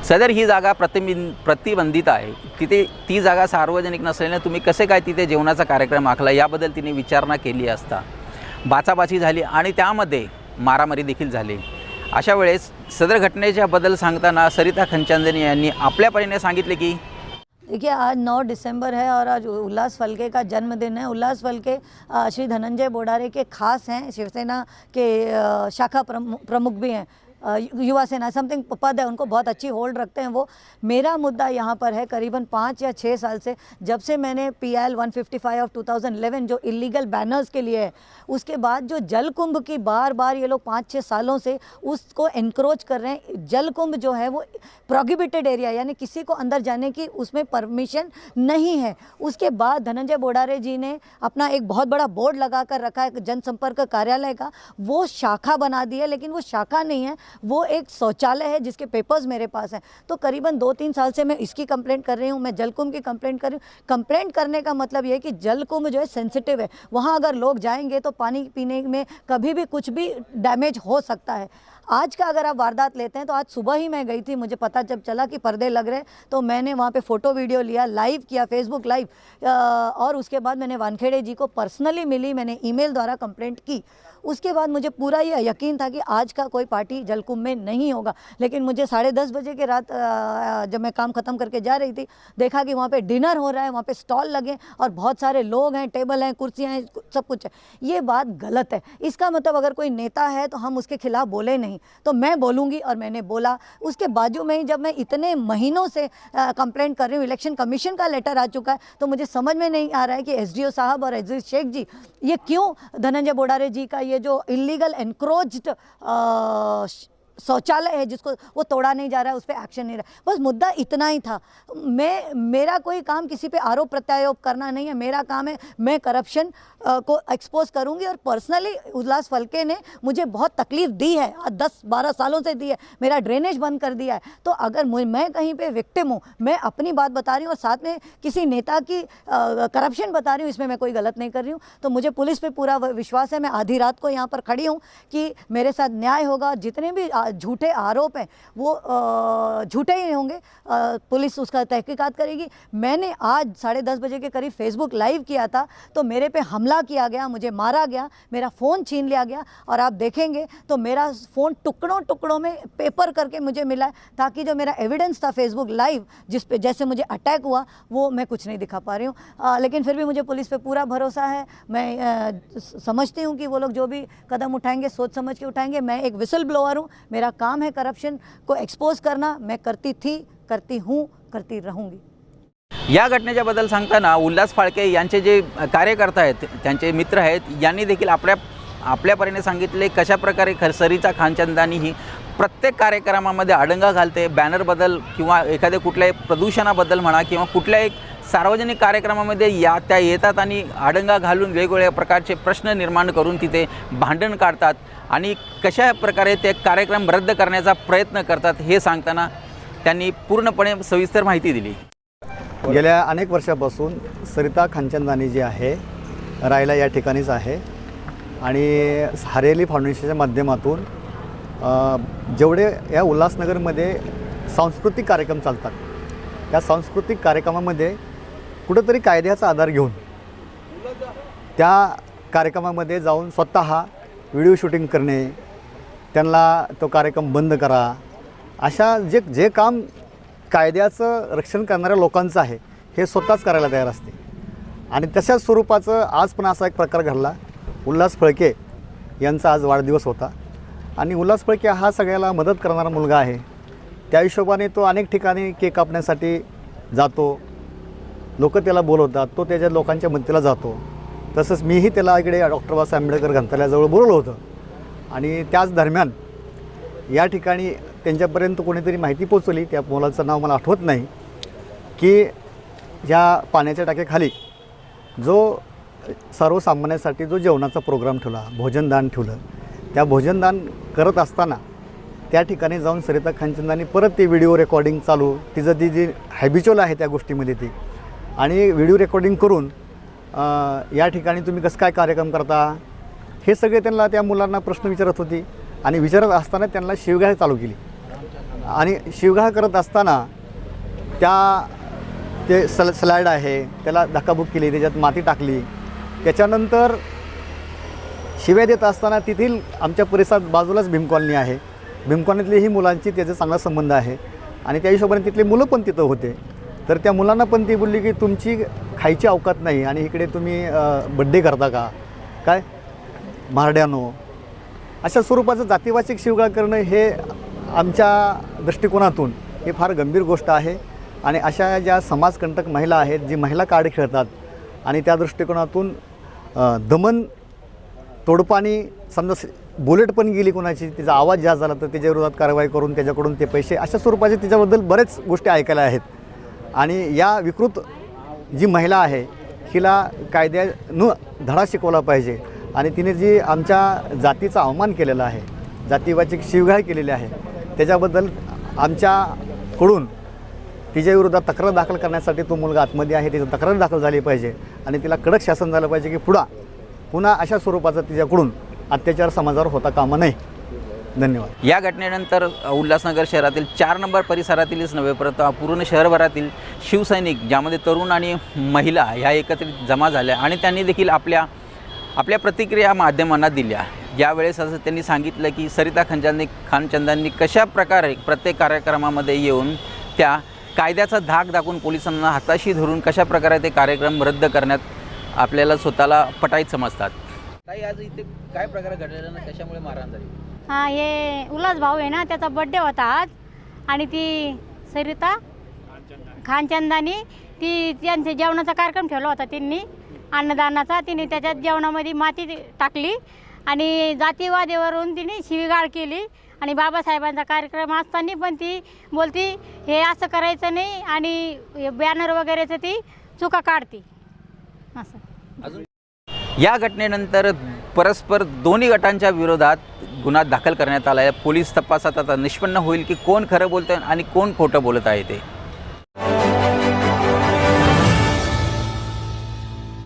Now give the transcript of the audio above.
सदर ही जागा प्रतिबंधित आहे, तिथे ती जागा सार्वजनिक नसल्याने तुम्ही कसे काय तिथे जेवणाचा कार्यक्रम आखला याबद्दल तिने विचारणा केली असता बाचाबाची झाली आणि त्यामध्ये मारामारी देखील झाली। अशा वेळेस सदर घटनेच्या बद्दल सांगताना सरिता खंचंदानी यांनी आपल्या परीने सांगितले की देखिए, आज 9 दिसंबर है और आज उल्लास फलके का जन्मदिन है। उल्लास फलके श्री धनंजय बोडारे के खास हैं, शिवसेना के शाखा प्रमुख भी हैं, युवा सेना समथिंग पद है, उनको बहुत अच्छी होल्ड रखते हैं वो। मेरा मुद्दा यहाँ पर है करीबन 5 या 6 साल से, जब से मैंने PIL 155 ऑफ 2011 जो इलीगल बैनर्स के लिए है, उसके बाद जो जल कुंभ की बार बार ये लोग 5-6 सालों से उसको एनक्रोच कर रहे हैं। जल कुंभ जो है वो प्रोहिबिटेड एरिया, यानी किसी को अंदर जाने की उसमें परमिशन नहीं है। उसके बाद धनंजय बोडारे जी ने अपना एक बहुत बड़ा बोर्ड लगा कर रखा है जनसंपर्क कार्यालय का, वो शाखा बना दी है, लेकिन वो शाखा नहीं है, वो एक शौचालय है जिसके पेपर्स मेरे पास हैं। तो करीबन 2-3 साल से मैं इसकी कंप्लेंट कर रही हूँ, मैं जलकुंभ की कंप्लेंट कर रही हूँ। कंप्लेंट करने का मतलब ये है कि जलकुंभ जो है सेंसिटिव है, वहाँ अगर लोग जाएंगे तो पानी पीने में कभी भी कुछ भी डैमेज हो सकता है। आज का अगर आप वारदात लेते हैं तो आज सुबह ही मैं गई थी, मुझे पता जब चला कि पर्दे लग रहे, तो मैंने वहाँ पे फ़ोटो वीडियो लिया, लाइव किया, फेसबुक लाइव, और उसके बाद मैंने वानखेड़े जी को पर्सनली मिली, मैंने ईमेल द्वारा कंप्लेंट की। उसके बाद मुझे पूरा ये यकीन था कि आज का कोई पार्टी जलकुंभ में नहीं होगा, लेकिन मुझे 10:30 बजे के रात जब मैं काम ख़त्म करके जा रही थी, देखा कि वहाँ पे डिनर हो रहा है, वहाँ पे स्टॉल लगे और बहुत सारे लोग हैं, टेबल हैं, कुर्सियाँ हैं, सब कुछ है। ये बात गलत है। इसका मतलब अगर कोई नेता है तो हम उसके खिलाफ बोले नहीं, तो मैं बोलूँगी, और मैंने बोला। उसके बाजू में ही जब मैं इतने महीनों से कंप्लेंट कर रही हूँ, इलेक्शन कमीशन का लेटर आ चुका है, तो मुझे समझ में नहीं आ रहा है कि SDO साहब और अजीज शेख जी ये क्यों धनंजय बोडारे जी का ये जो इलीगल एनक्रोच्ड शौचालय है जिसको वो तोड़ा नहीं जा रहा है, उस पर एक्शन नहीं रहा। बस मुद्दा इतना ही था। मेरा कोई काम किसी पे आरोप प्रत्यारोप करना नहीं है, मेरा काम है मैं करप्शन को एक्सपोज करूंगी। और पर्सनली उल्लास फलके ने मुझे बहुत तकलीफ़ दी है, 10-12 सालों से दी है, मेरा ड्रेनेज बंद कर दिया है। तो अगर मैं कहीं पे विक्टिम हूँ, मैं अपनी बात बता रही हूँ और साथ में किसी नेता की करप्शन बता रही हूँ, इसमें मैं कोई गलत नहीं कर रही हूँ। तो मुझे पुलिस पे पूरा विश्वास है। मैं आधी रात को यहाँ पर खड़ी हूँ कि मेरे साथ न्याय होगा। जितने भी झूठे आरोप हैं वो झूठे ही होंगे, पुलिस उसका तहकीकात करेगी। मैंने आज 10:30 बजे के करीब फेसबुक लाइव किया था, तो मेरे पे हमला किया गया, मुझे मारा गया, मेरा फ़ोन छीन लिया गया, और आप देखेंगे तो मेरा फ़ोन टुकड़ों टुकड़ों में पेपर करके मुझे मिला है, ताकि जो मेरा एविडेंस था फेसबुक लाइव जिस पे जैसे मुझे अटैक हुआ वो मैं कुछ नहीं दिखा पा रही हूँ। लेकिन फिर भी मुझे पुलिस पे पूरा भरोसा है। मैं समझती हूँ कि वो लोग जो भी कदम उठाएंगे सोच समझ के उठाएंगे। मैं एक विसल ब्लोअर हूँ, मेरा काम है करप्शन को एक्सपोज करना। मैं करती थी, करती हूँ, करती रहूँगी। या घटनेच्या बद्दल सांगताना उल्हास फाळके यांचे जे कार्यकर्ता आहेत, त्यांचे मित्र आहेत, यांनी देखील आपल्या परीने सांगितले कशा प्रकारे सरिता खंचंदानी ही प्रत्येक कार्यक्रमामध्ये आडंगा घालते। बॅनरबद्दल किंवा एखाद्या कुठल्याही प्रदूषणाबद्दल म्हणा किंवा कुठल्याही सार्वजनिक कार्यक्रमामध्ये त्या येतात आणि आडंगा घालून वेगवेगळ्या प्रकारचे प्रश्न निर्माण करून तिथे भांडण काढतात आणि कशा प्रकारे ते कार्यक्रम रद्द करण्याचा प्रयत्न करतात हे सांगताना त्यांनी पूर्णपणे सविस्तर माहिती दिली। गेल्या अनेक वर्षापासून सरिता खंचंदानी जी आहे राहायला या ठिकाणीच आहे आणि हरेली फाउंडेशनच्या माध्यमातून जेवढे या उल्हासनगरमध्ये सांस्कृतिक कार्यक्रम चालतात त्या सांस्कृतिक कार्यक्रमामध्ये कुठेतरी कायद्याचा आधार घेऊन त्या कार्यक्रमामध्ये जाऊन स्वतः व्हिडिओ शूटिंग करणे, त्यांना तो कार्यक्रम बंद करा, अशा जे काम कायद्याचं रक्षण करणाऱ्या लोकांचं आहे हे स्वतःच करायला तयार असते। आणि तशाच स्वरूपाचं आज पण असा एक प्रकार घडला। उल्हास फळके यांचा आज वाढदिवस होता आणि उल्हास फळके हा सगळ्याला मदत करणारा मुलगा आहे। त्या हिशोबाने तो अनेक ठिकाणी केक कापण्यासाठी जातो, लोक त्याला बोलवतात, तो त्याच्या लोकांच्या मदतीला जातो। तसंच मीही त्याला इकडे डॉक्टर बाबासाहेब आंबेडकर ग्रंथालयाजवळ बोलवलं होतं आणि त्याच दरम्यान या ठिकाणी त्यांच्यापर्यंत कोणीतरी माहिती पोचवली, त्या मुलाचं नाव मला आठवत नाही, की या पाण्याच्या टाक्याखाली जो सर्वसामान्यांसाठी जो जेवणाचा प्रोग्राम ठेवला, भोजनदान ठेवलं, त्या भोजनदान करत असताना त्या ठिकाणी जाऊन सरिता खंचंदानी परत ते व्हिडिओ रेकॉर्डिंग चालू, तिचं ती जी हॅबिच्युअल आहे त्या गोष्टीमध्ये ती, आणि व्हिडिओ रेकॉर्डिंग करून या ठिकाणी तुम्ही कसं काय कार्यक्रम करता हे सगळे त्यांना त्या मुलांना प्रश्न विचारत होती आणि विचारत असताना त्यांना शिवगाळ चालू केली। आणि शिवगाळ करत असताना ते स्लाईड आहे त्याला धक्काबुक्की केली, त्याच्यात माती टाकली. त्याच्यानंतर शिव्या देत असताना तेथील आमच्या परिसरात बाजूलाच भीम कॉलनी आहे, भीम कॉलनीतलीही मुलांची त्याचा चांगला संबंध आहे आणि त्या हिशोबाने तिथले मुलं पण तिथं होते. तर त्या मुलांना पण ती बोलली की तुमची खायची अवकात नाही आणि इकडे तुम्ही बड्डे करता का काय म्हारड्यानो. अशा स्वरूपाचं जातीवाचक शिवगाळ करणं हे आमच्या दृष्टिकोनातून हे फार गंभीर गोष्ट आहे. आणि अशा ज्या समाजकंटक महिला आहेत, जी महिला कार्ड खेळतात आणि त्या दृष्टिकोनातून दमन तोडपाणी समजा बुलेट पण गेली कोणाची, तिचा आवाज जास्त झाला तर त्याच्या विरोधात कारवाई करून त्याच्याकडून ते पैसे, अशा स्वरूपाचे तिच्याबद्दल बरेच गोष्टी ऐकायला आहेत. आणि या विकृत जी महिला आहे हिला कायद्यानं धडा शिकवला पाहिजे. आणि तिने जी आमच्या जातीचा अवमान केलेला आहे, जातीवाचक शिवगाळ केलेली आहे, त्याच्याबद्दल आमच्याकडून तिच्या विरोधात तक्रार दाखल करण्यासाठी तो मुलगा आतमध्ये आहे, त्याची तक्रार दाखल झाली पाहिजे आणि तिला कडक शासन झालं पाहिजे की पुन्हा अशा स्वरूपाचा तिच्याकडून अत्याचार समाजावर होता कामा नये. धन्यवाद. या घटनेनंतर उल्हासनगर शहरातील 4 नंबर परिसरातीलच नव्हे परंतु पूर्ण शहरभरातील शिवसैनिक ज्यामध्ये तरुण आणि महिला ह्या एकत्रित जमा झाल्या आणि त्यांनी देखील आपल्या प्रतिक्रिया माध्यमांना दिल्या. यावेळेस असं त्यांनी सांगितलं की सरिता खानचंदांनी कशा प्रकारे प्रत्येक कार्यक्रमामध्ये येऊन त्या कायद्याचा धाक दाखवून पोलिसांना हाताशी धरून कशा प्रकारे ते कार्यक्रम रद्द करण्यात आपल्याला स्वतःला पटाईत समजतात. ताई, आज इथे काय प्रकार घडलेला ना, कशामुळे मारहाण झाली? हां, हे उल्हास भाऊ आहे ना, त्याचा बड्डे होता आज आणि ती सरिता खानचंदानी त्यांच्या जेवणाचा कार्यक्रम ठेवला होता त्यांनी अन्नदानाचा. तिने त्याच्यात जेवणामध्ये माती टाकली आणि जातीवादेवरून तिने शिवीगाळ केली आणि बाबासाहेबांचा कार्यक्रम असताना पण ती बोलती हे असं करायचं नाही आणि बॅनर वगैरेचं ती चुका काढते असं. अजून या घटनेनंतर परस्पर दोन्ही गटांच्या विरोधात गुन्हा दाखल करण्यात आला आहे. पोलीस तपासात आता निष्पन्न होईल की कोण खरं बोलतं आणि कोण खोटं बोलत आहे ते.